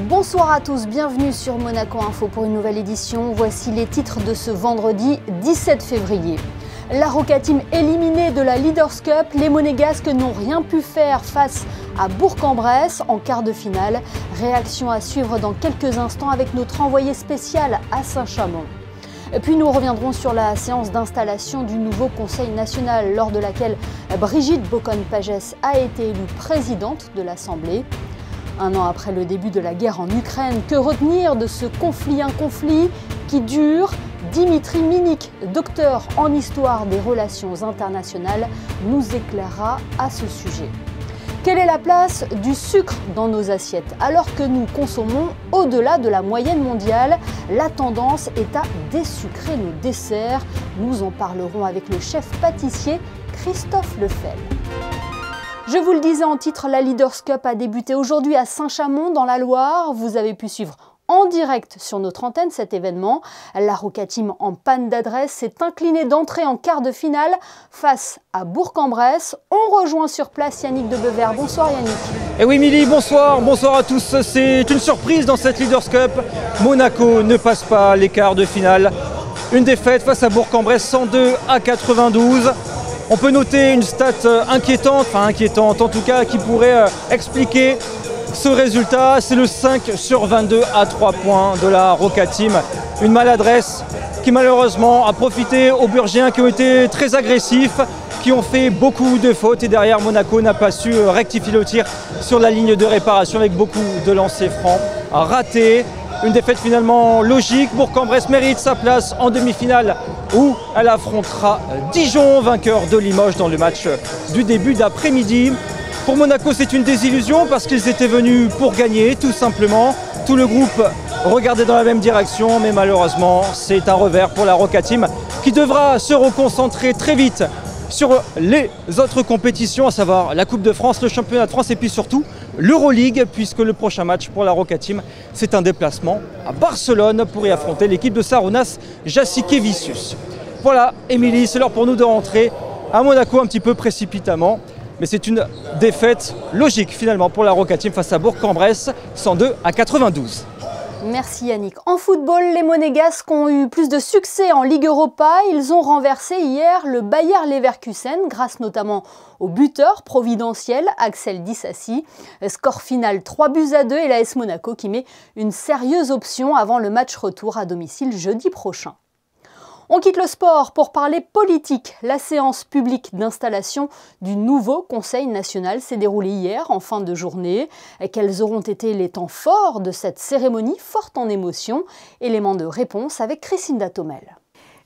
Bonsoir à tous, bienvenue sur Monaco Info pour une nouvelle édition. Voici les titres de ce vendredi 17 février. La Roca Team éliminée de la Leaders Cup, les Monégasques n'ont rien pu faire face à Bourg-en-Bresse en quart de finale. Réaction à suivre dans quelques instants avec notre envoyé spécial à Saint-Chamond. Puis nous reviendrons sur la séance d'installation du nouveau Conseil national lors de laquelle Brigitte Boccon-Pagès a été élue présidente de l'Assemblée. Un an après le début de la guerre en Ukraine, que retenir de ce conflit, un conflit qui dure? Dimitri Minik, docteur en histoire des relations internationales, nous éclairera à ce sujet. Quelle est la place du sucre dans nos assiettes? Alors que nous consommons au-delà de la moyenne mondiale, la tendance est à désucrer nos desserts. Nous en parlerons avec le chef pâtissier Christophe Lefel. Je vous le disais en titre, la Leaders Cup a débuté aujourd'hui à Saint-Chamond dans la Loire. Vous avez pu suivre en direct sur notre antenne cet événement. La Roca Team en panne d'adresse s'est inclinée d'entrée en quart de finale face à Bourg-en-Bresse. On rejoint sur place Yannick de Bever. Bonsoir Yannick. Et oui Milly, bonsoir à tous. C'est une surprise dans cette Leaders Cup. Monaco ne passe pas les quarts de finale. Une défaite face à Bourg-en-Bresse 102-92. On peut noter une stat inquiétante en tout cas, qui pourrait expliquer ce résultat. C'est le 5 sur 22 à 3 points de la Roca Team. Une maladresse qui malheureusement a profité aux Burgiens qui ont été très agressifs, qui ont fait beaucoup de fautes et derrière Monaco n'a pas su rectifier le tir sur la ligne de réparation avec beaucoup de lancers francs ratés. Une défaite finalement logique. Bourg-en-Bresse mérite sa place en demi-finale où elle affrontera Dijon, vainqueur de Limoges dans le match du début d'après-midi. Pour Monaco, c'est une désillusion parce qu'ils étaient venus pour gagner, tout simplement. Tout le groupe regardait dans la même direction, mais malheureusement, c'est un revers pour la Roca Team qui devra se reconcentrer très vite sur les autres compétitions, à savoir la Coupe de France, le Championnat de France et puis surtout l'Euroleague, puisque le prochain match pour la Roca Team, c'est un déplacement à Barcelone pour y affronter l'équipe de Sarunas Jasikevičius. Voilà, Émilie, c'est l'heure pour nous de rentrer à Monaco un petit peu précipitamment, mais c'est une défaite logique finalement pour la Roca Team face à Bourg-en-Bresse, 102-92. Merci Yannick. En football, les Monégasques ont eu plus de succès en Ligue Europa. Ils ont renversé hier le Bayer Leverkusen grâce notamment au buteur providentiel Axel Disasi. Score final 3-2 et l'AS Monaco qui met une sérieuse option avant le match retour à domicile jeudi prochain. On quitte le sport pour parler politique. La séance publique d'installation du nouveau Conseil national s'est déroulée hier en fin de journée. Quels auront été les temps forts de cette cérémonie forte en émotions? Élément de réponse avec Christine Datomel.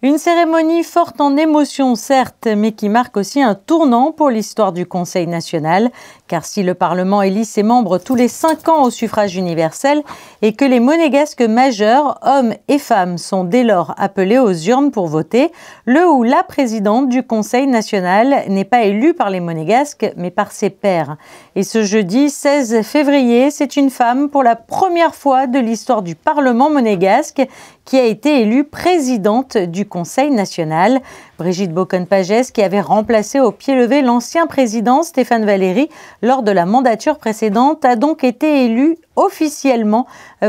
Une cérémonie forte en émotions, certes, mais qui marque aussi un tournant pour l'histoire du Conseil national. Car si le Parlement élit ses membres tous les 5 ans au suffrage universel et que les Monégasques majeurs, hommes et femmes, sont dès lors appelés aux urnes pour voter, le ou la présidente du Conseil national n'est pas élue par les Monégasques, mais par ses pairs. Et ce jeudi 16 février, c'est une femme pour la première fois de l'histoire du Parlement monégasque qui a été élue présidente du Conseil national. Brigitte Boccon-Pagès, qui avait remplacé au pied levé l'ancien président Stéphane Valéry lors de la mandature précédente, a donc été élue officiellement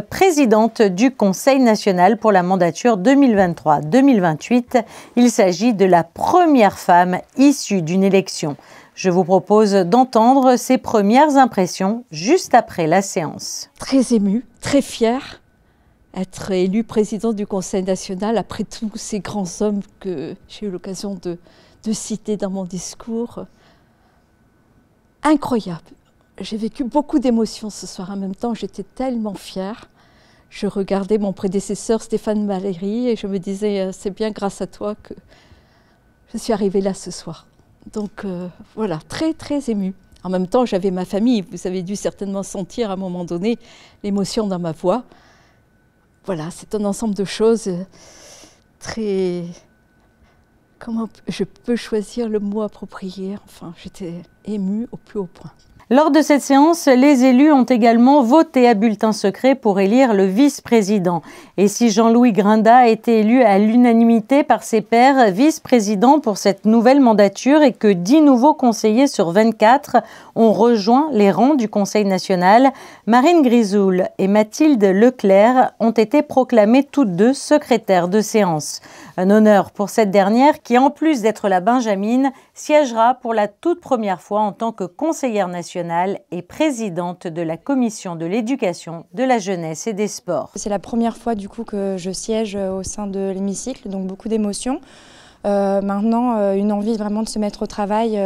présidente du Conseil national pour la mandature 2023-2028. Il s'agit de la première femme issue d'une élection. Je vous propose d'entendre ses premières impressions juste après la séance. Très émue, très fière. Être élue présidente du Conseil national après tous ces grands hommes que j'ai eu l'occasion de citer dans mon discours. Incroyable. J'ai vécu beaucoup d'émotions ce soir. En même temps, j'étais tellement fière. Je regardais mon prédécesseur Stéphane Valéry et je me disais, c'est bien grâce à toi que je suis arrivée là ce soir. Donc voilà, très très émue. En même temps, j'avais ma famille. Vous avez dû certainement sentir à un moment donné l'émotion dans ma voix. Voilà, c'est un ensemble de choses très... Comment je peux choisir le mot approprié? Enfin, j'étais émue au plus haut point. Lors de cette séance, les élus ont également voté à bulletin secret pour élire le vice-président. Et si Jean-Louis Grinda a été élu à l'unanimité par ses pairs vice-président pour cette nouvelle mandature et que 10 nouveaux conseillers sur 24 ont rejoint les rangs du Conseil national, Marine Grisoul et Mathilde Leclerc ont été proclamées toutes deux secrétaires de séance. Un honneur pour cette dernière qui, en plus d'être la Benjamine, siégera pour la toute première fois en tant que conseillère nationale et présidente de la commission de l'éducation, de la jeunesse et des sports. C'est la première fois du coup que je siège au sein de l'hémicycle, donc beaucoup d'émotions. Maintenant, une envie vraiment de se mettre au travail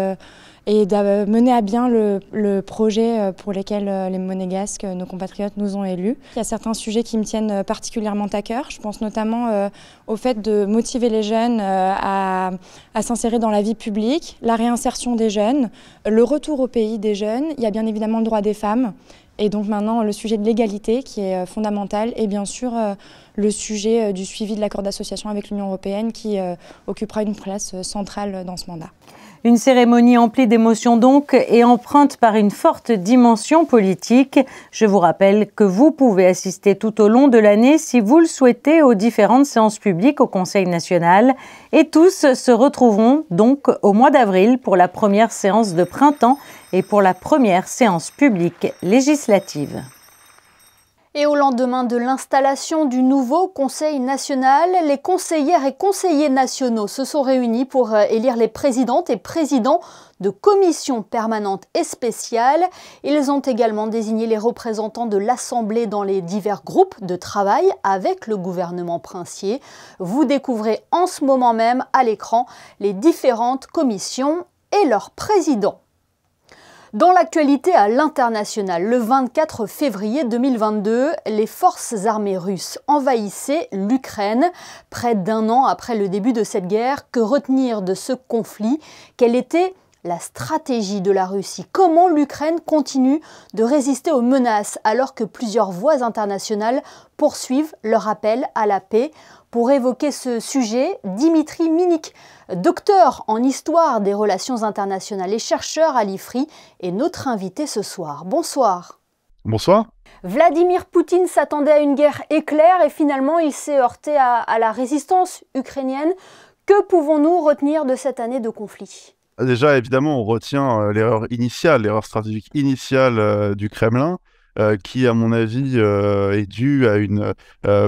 et de mener à bien le projet pour lequel les Monégasques, nos compatriotes, nous ont élus. Il y a certains sujets qui me tiennent particulièrement à cœur. Je pense notamment au fait de motiver les jeunes à s'insérer dans la vie publique, la réinsertion des jeunes, le retour au pays des jeunes. Il y a bien évidemment le droit des femmes. Et donc maintenant, le sujet de l'égalité qui est fondamental et bien sûr le sujet du suivi de l'accord d'association avec l'Union européenne qui occupera une place centrale dans ce mandat. Une cérémonie emplie d'émotions donc et empreinte par une forte dimension politique. Je vous rappelle que vous pouvez assister tout au long de l'année, si vous le souhaitez, aux différentes séances publiques au Conseil national. Et tous se retrouveront donc au mois d'avril pour la première séance de printemps et pour la première séance publique législative. Et au lendemain de l'installation du nouveau Conseil national, les conseillères et conseillers nationaux se sont réunis pour élire les présidentes et présidents de commissions permanentes et spéciales. Ils ont également désigné les représentants de l'Assemblée dans les divers groupes de travail avec le gouvernement princier. Vous découvrez en ce moment même à l'écran les différentes commissions et leurs présidents. Dans l'actualité à l'international, le 24 février 2022, les forces armées russes envahissaient l'Ukraine. Près d'un an après le début de cette guerre, que retenir de ce conflit? Quelle était la stratégie de la Russie? Comment l'Ukraine continue de résister aux menaces alors que plusieurs voix internationales poursuivent leur appel à la paix? Pour évoquer ce sujet, Dimitri Minik, docteur en histoire des relations internationales et chercheur à l'IFRI, est notre invité ce soir. Bonsoir. Bonsoir. Vladimir Poutine s'attendait à une guerre éclair et finalement il s'est heurté à la résistance ukrainienne. Que pouvons-nous retenir de cette année de conflit? Déjà, évidemment, on retient l'erreur initiale, l'erreur stratégique initiale du Kremlin, qui, à mon avis, est due à une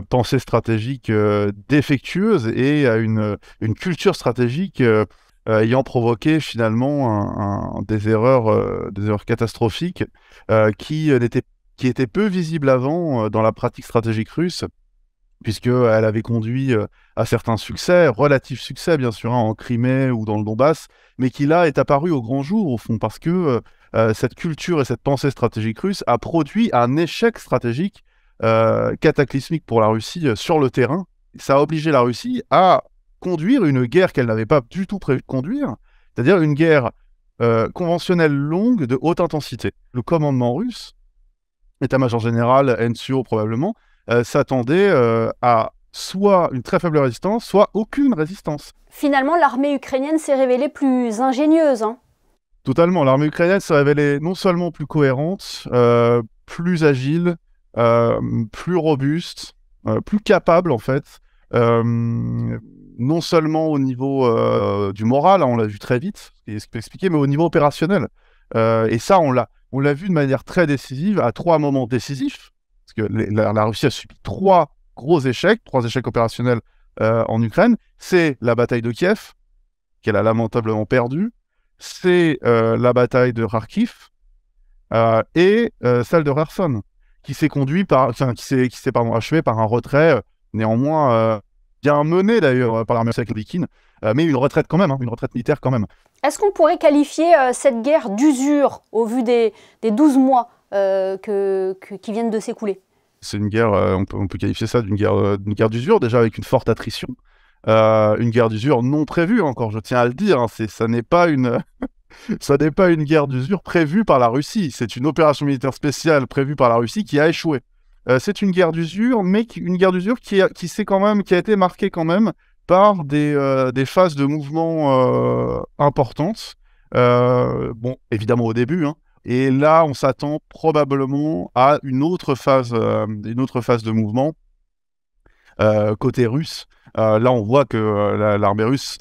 pensée stratégique défectueuse et à une culture stratégique ayant provoqué finalement des erreurs catastrophiques qui étaient peu visibles avant dans la pratique stratégique russe, puisqu'elle avait conduit à certains succès, relatifs succès bien sûr, en Crimée ou dans le Donbass, mais qui là est apparu au grand jour au fond, parce que cette culture et cette pensée stratégique russe a produit un échec stratégique cataclysmique pour la Russie sur le terrain. Ça a obligé la Russie à conduire une guerre qu'elle n'avait pas du tout prévu de conduire, c'est-à-dire une guerre conventionnelle longue de haute intensité. Le commandement russe, état-major général, NCO probablement, s'attendait à soit une très faible résistance, soit aucune résistance. Finalement, l'armée ukrainienne s'est révélée plus ingénieuse. Totalement. L'armée ukrainienne s'est révélée non seulement plus cohérente, plus agile, plus robuste, plus capable en fait, non seulement au niveau du moral, hein, on l'a vu très vite, ce qui peut expliquer, mais au niveau opérationnel. Et ça, on l'a vu de manière très décisive, à 3 moments décisifs, parce que la Russie a subi 3 gros échecs, 3 échecs opérationnels en Ukraine. C'est la bataille de Kiev, qu'elle a lamentablement perdue, c'est la bataille de Kharkiv et celle de Kherson, qui s'est achevée par un retrait néanmoins bien mené d'ailleurs par l'armée américaine, mais une retraite quand même, hein, une retraite militaire quand même. Est-ce qu'on pourrait qualifier cette guerre d'usure au vu des 12 mois qui viennent de s'écouler? C'est une guerre, on peut qualifier ça d'une guerre d'usure, déjà avec une forte attrition. Une guerre d'usure non prévue, encore, je tiens à le dire. Hein, ça n'est pas une guerre d'usure prévue par la Russie. C'est une opération militaire spéciale prévue par la Russie qui a échoué. C'est une guerre d'usure, mais une guerre d'usure qui a été marquée quand même par des phases de mouvement importantes. Bon, évidemment au début, hein. Et là, on s'attend probablement à une autre phase de mouvement côté russe. Là, on voit que l'armée russe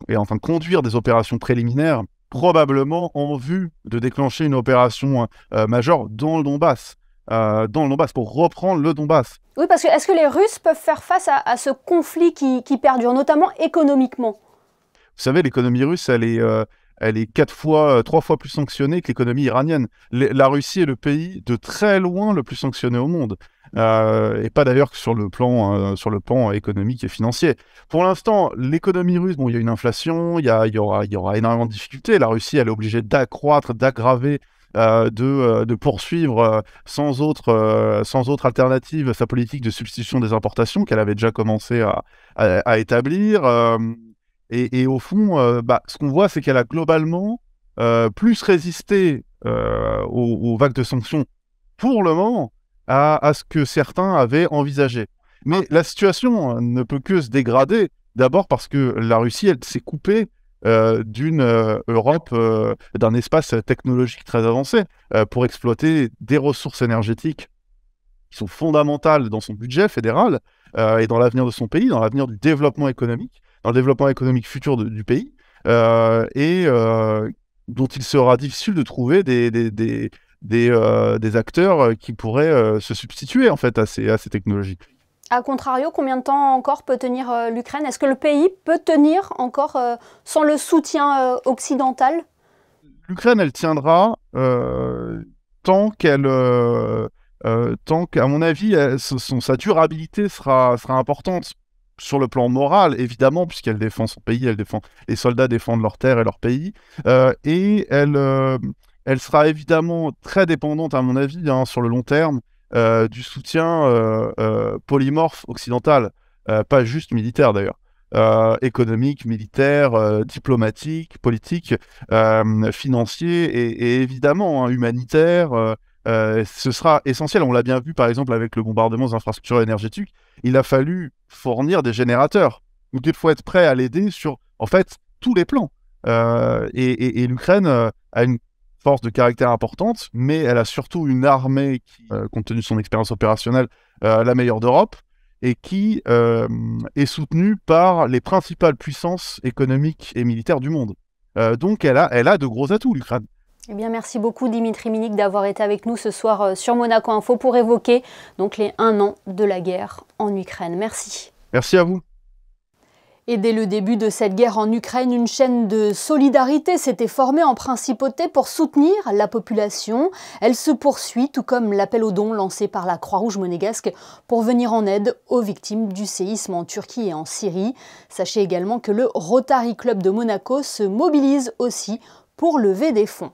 est en train de conduire des opérations préliminaires, probablement en vue de déclencher une opération majeure dans le Donbass. Pour reprendre le Donbass. Oui, parce que est-ce que les Russes peuvent faire face à ce conflit qui perdure, notamment économiquement? Vous savez, l'économie russe, elle est 3 fois plus sanctionnée que l'économie iranienne. La Russie est le pays de très loin le plus sanctionné au monde. Et pas d'ailleurs que sur le plan économique et financier. Pour l'instant, l'économie russe, bon, il y a une inflation, il y aura énormément de difficultés. La Russie, elle est obligée d'accroître, d'aggraver, de poursuivre sans autre alternative sa politique de substitution des importations qu'elle avait déjà commencé à établir. Et au fond, ce qu'on voit, c'est qu'elle a globalement plus résisté aux vagues de sanctions pour le moment à ce que certains avaient envisagé. Mais la situation ne peut que se dégrader, d'abord parce que la Russie, elle s'est coupée d'une Europe, d'un espace technologique très avancé pour exploiter des ressources énergétiques qui sont fondamentales dans son budget fédéral et dans l'avenir de son pays, dans l'avenir du développement économique, dans le développement économique futur du pays, dont il sera difficile de trouver des acteurs qui pourraient se substituer en fait à ces technologies. A contrario, combien de temps encore peut tenir l'Ukraine? Est-ce que le pays peut tenir encore sans le soutien occidental? L'Ukraine, elle tiendra tant qu'à mon avis, sa durabilité sera importante sur le plan moral, évidemment, puisqu'elle défend son pays, les soldats défendent leur terre et leur pays, et elle sera évidemment très dépendante, à mon avis, sur le long terme, du soutien polymorphe occidental, pas juste militaire d'ailleurs, économique, militaire, diplomatique, politique, financier et évidemment humanitaire. Ce sera essentiel. On l'a bien vu par exemple avec le bombardement des infrastructures énergétiques. Il a fallu fournir des générateurs. Donc il faut être prêt à l'aider sur en fait tous les plans. Et l'Ukraine a une force de caractère importante, mais elle a surtout une armée qui, compte tenu de son expérience opérationnelle, la meilleure d'Europe, et qui est soutenue par les principales puissances économiques et militaires du monde. Donc elle a de gros atouts, l'Ukraine. Eh bien, merci beaucoup Dimitri Minik d'avoir été avec nous ce soir sur Monaco Info pour évoquer donc les 1 an de la guerre en Ukraine. Merci. Merci à vous. Et dès le début de cette guerre en Ukraine, une chaîne de solidarité s'était formée en principauté pour soutenir la population. Elle se poursuit, tout comme l'appel aux dons lancé par la Croix-Rouge monégasque pour venir en aide aux victimes du séisme en Turquie et en Syrie. Sachez également que le Rotary Club de Monaco se mobilise aussi pour lever des fonds.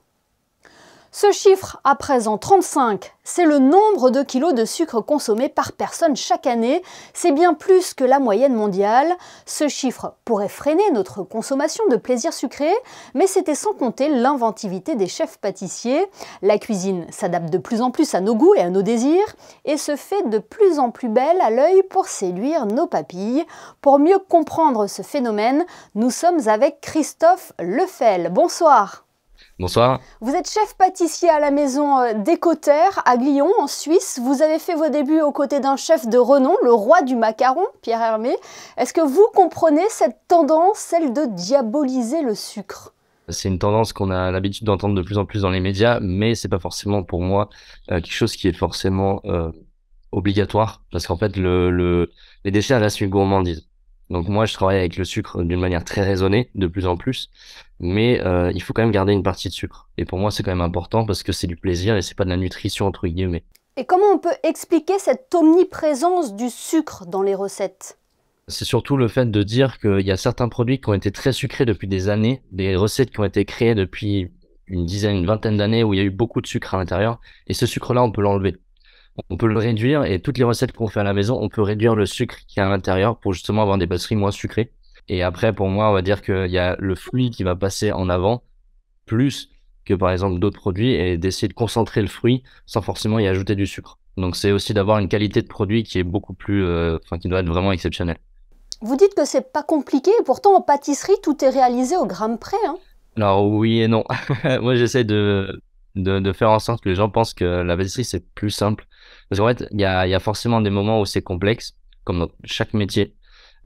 Ce chiffre, à présent 35, c'est le nombre de kilos de sucre consommés par personne chaque année. C'est bien plus que la moyenne mondiale. Ce chiffre pourrait freiner notre consommation de plaisirs sucrés, mais c'était sans compter l'inventivité des chefs pâtissiers. La cuisine s'adapte de plus en plus à nos goûts et à nos désirs, et se fait de plus en plus belle à l'œil pour séduire nos papilles. Pour mieux comprendre ce phénomène, nous sommes avec Christophe Lefel. Bonsoir. Bonsoir. Vous êtes chef pâtissier à la maison Décoteur à Glion, en Suisse. Vous avez fait vos débuts aux côtés d'un chef de renom, le roi du macaron, Pierre Hermé. Est-ce que vous comprenez cette tendance, celle de diaboliser le sucre? C'est une tendance qu'on a l'habitude d'entendre de plus en plus dans les médias, mais c'est pas forcément pour moi quelque chose qui est forcément obligatoire, parce qu'en fait les déchets restent une gourmandise. Donc moi, je travaille avec le sucre d'une manière très raisonnée, de plus en plus, mais il faut quand même garder une partie de sucre. Et pour moi, c'est quand même important parce que c'est du plaisir et c'est pas de la nutrition, entre guillemets. Et comment on peut expliquer cette omniprésence du sucre dans les recettes? C'est surtout le fait de dire qu'il y a certains produits qui ont été très sucrés depuis des années, des recettes qui ont été créées depuis une vingtaine d'années où il y a eu beaucoup de sucre à l'intérieur, et ce sucre-là, on peut l'enlever. On peut le réduire, et toutes les recettes qu'on fait à la maison, on peut réduire le sucre qui est à l'intérieur pour justement avoir des pâtisseries moins sucrées. Et après, pour moi, on va dire qu'il y a le fruit qui va passer en avant, plus que par exemple d'autres produits, et d'essayer de concentrer le fruit sans forcément y ajouter du sucre. Donc c'est aussi d'avoir une qualité de produit qui est beaucoup plus, qui doit être vraiment exceptionnelle. Vous dites que c'est pas compliqué, et pourtant en pâtisserie, tout est réalisé au gramme près, hein? Alors oui et non. Moi, j'essaie de de faire en sorte que les gens pensent que la pâtisserie, c'est plus simple. Parce qu'en fait, il y a forcément des moments où c'est complexe, comme dans chaque métier.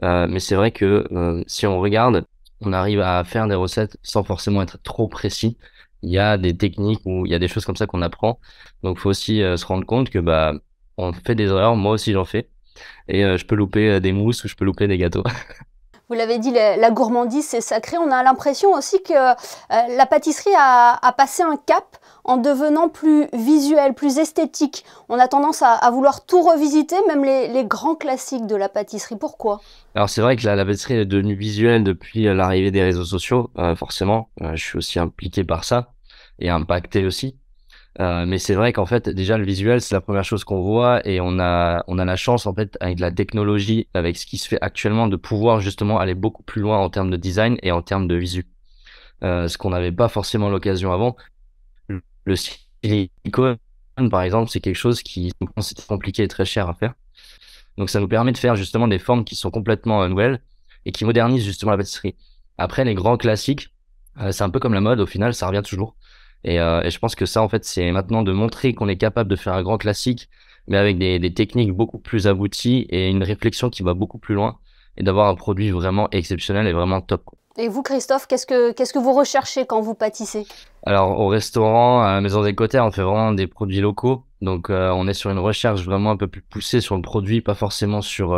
Mais c'est vrai que si on regarde, on arrive à faire des recettes sans forcément être trop précis. Il y a des techniques ou il y a des choses comme ça qu'on apprend. Donc, il faut aussi se rendre compte que on fait des erreurs. Moi aussi, j'en fais. Et je peux louper des mousses ou je peux louper des gâteaux. Vous l'avez dit, la gourmandise, c'est sacré. On a l'impression aussi que la pâtisserie a passé un cap en devenant plus visuelle, plus esthétique. On a tendance à vouloir tout revisiter, même les grands classiques de la pâtisserie. Pourquoi? Alors c'est vrai que la pâtisserie est devenue visuelle depuis l'arrivée des réseaux sociaux, forcément. Je suis aussi impliqué par ça et impacté aussi. Mais c'est vrai qu'en fait, déjà, le visuel, c'est la première chose qu'on voit et on a la chance, en fait, avec la technologie, avec ce qui se fait actuellement, de pouvoir justement aller beaucoup plus loin en termes de design et en termes de visu. Ce qu'on n'avait pas forcément l'occasion avant. Le silicone, par exemple, c'est quelque chose qui, c'est compliqué et très cher à faire. Donc, ça nous permet de faire justement des formes qui sont complètement nouvelles et qui modernisent justement la pâtisserie. Après, les grands classiques, c'est un peu comme la mode, au final, ça revient toujours. Et je pense que ça, en fait, c'est maintenant de montrer qu'on est capable de faire un grand classique, mais avec des techniques beaucoup plus abouties et une réflexion qui va beaucoup plus loin et d'avoir un produit vraiment exceptionnel et vraiment top. Et vous, Christophe, qu'est-ce que vous recherchez quand vous pâtissez? Alors, au restaurant, à la Maison des Cotères, on fait vraiment des produits locaux. Donc, on est sur une recherche vraiment un peu plus poussée sur le produit, pas forcément sur,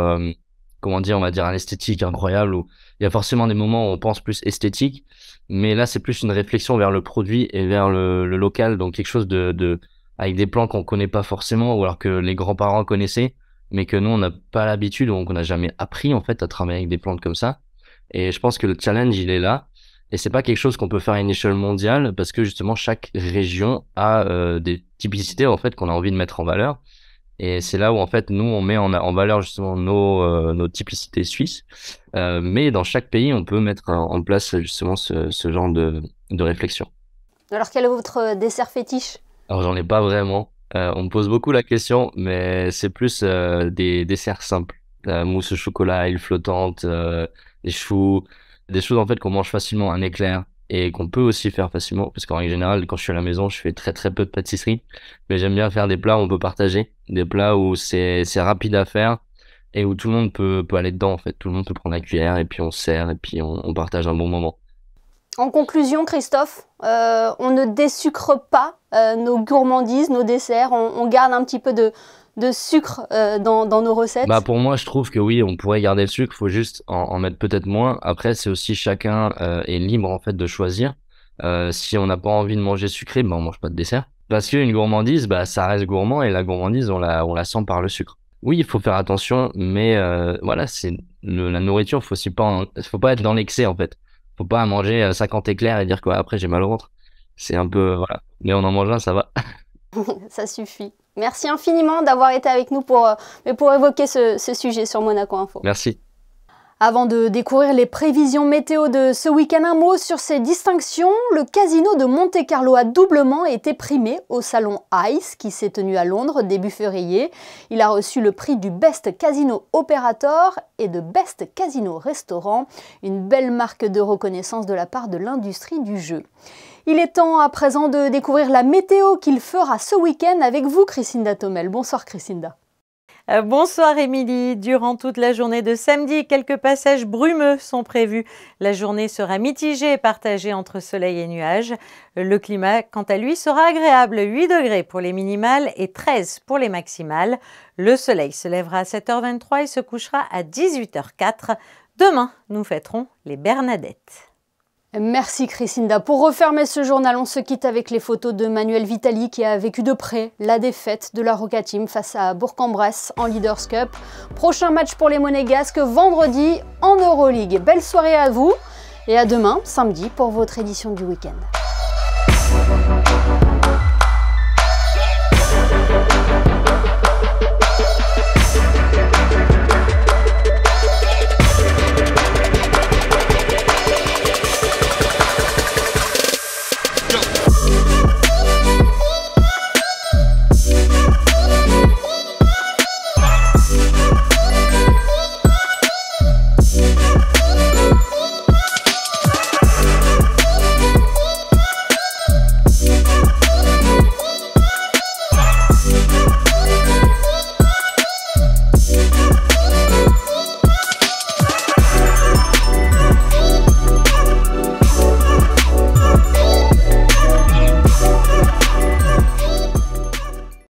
comment dire, on va dire un esthétique incroyable où il y a forcément des moments où on pense plus esthétique. Mais là, c'est plus une réflexion vers le produit et vers le local. Donc, quelque chose avec des plans qu'on connaît pas forcément ou alors que les grands-parents connaissaient, mais que nous, on n'a pas l'habitude, donc on n'a jamais appris, en fait, à travailler avec des plantes comme ça. Et je pense que le challenge, il est là. Et c'est pas quelque chose qu'on peut faire à une échelle mondiale parce que justement, chaque région a des typicités, en fait, qu'on a envie de mettre en valeur. Et c'est là où, en fait, nous, on met en valeur justement nos typicités suisses. Mais dans chaque pays, on peut mettre en place justement ce genre de réflexion. Alors, quel est votre dessert fétiche? Alors, j'en ai pas vraiment. On me pose beaucoup la question, mais c'est plus des desserts simples. Mousse au chocolat, île flottante, des choux, des choses en fait qu'on mange facilement, un éclair, et qu'on peut aussi faire facilement, parce qu'en règle générale, quand je suis à la maison, je fais très très peu de pâtisserie, mais j'aime bien faire des plats où on peut partager, des plats où c'est rapide à faire, et où tout le monde peut aller dedans en fait, tout le monde peut prendre la cuillère, et puis on sert, et puis on partage un bon moment. En conclusion, Christophe, on ne désucre pas nos gourmandises, nos desserts, on garde un petit peu de sucre dans nos recettes? Pour moi, je trouve que oui, on pourrait garder le sucre, il faut juste en mettre peut-être moins. Après, c'est aussi chacun est libre en fait de choisir. Si on n'a pas envie de manger sucré, on mange pas de dessert. Parce qu'une gourmandise, ça reste gourmand et la gourmandise, on la sent par le sucre. Oui, il faut faire attention, mais voilà, c'est la nourriture, faut pas être dans l'excès en fait. Faut pas manger 50 éclairs et dire quoi après j'ai mal au ventre. C'est un peu voilà, mais on en mange un, ça va. Ça suffit. Merci infiniment d'avoir été avec nous pour évoquer ce sujet sur Monaco Info. Merci. Avant de découvrir les prévisions météo de ce week-end, un mot sur ces distinctions. Le casino de Monte-Carlo a doublement été primé au salon ICE qui s'est tenu à Londres début février. Il a reçu le prix du Best Casino Operator et de Best Casino Restaurant, une belle marque de reconnaissance de la part de l'industrie du jeu. Il est temps à présent de découvrir la météo qu'il fera ce week-end avec vous, Christinda Thomel. Bonsoir Christinda. Bonsoir Émilie. Durant toute la journée de samedi, quelques passages brumeux sont prévus. La journée sera mitigée et partagée entre soleil et nuages. Le climat, quant à lui, sera agréable. 8 degrés pour les minimales et 13 pour les maximales. Le soleil se lèvera à 7h23 et se couchera à 18h04. Demain, nous fêterons les Bernadettes. Merci Christinda. Pour refermer ce journal, on se quitte avec les photos de Manuel Vitali qui a vécu de près la défaite de la Roca Team face à Bourg-en-Bresse en Leaders Cup. Prochain match pour les Monégasques vendredi en Euroleague. Belle soirée à vous et à demain, samedi, pour votre édition du week-end.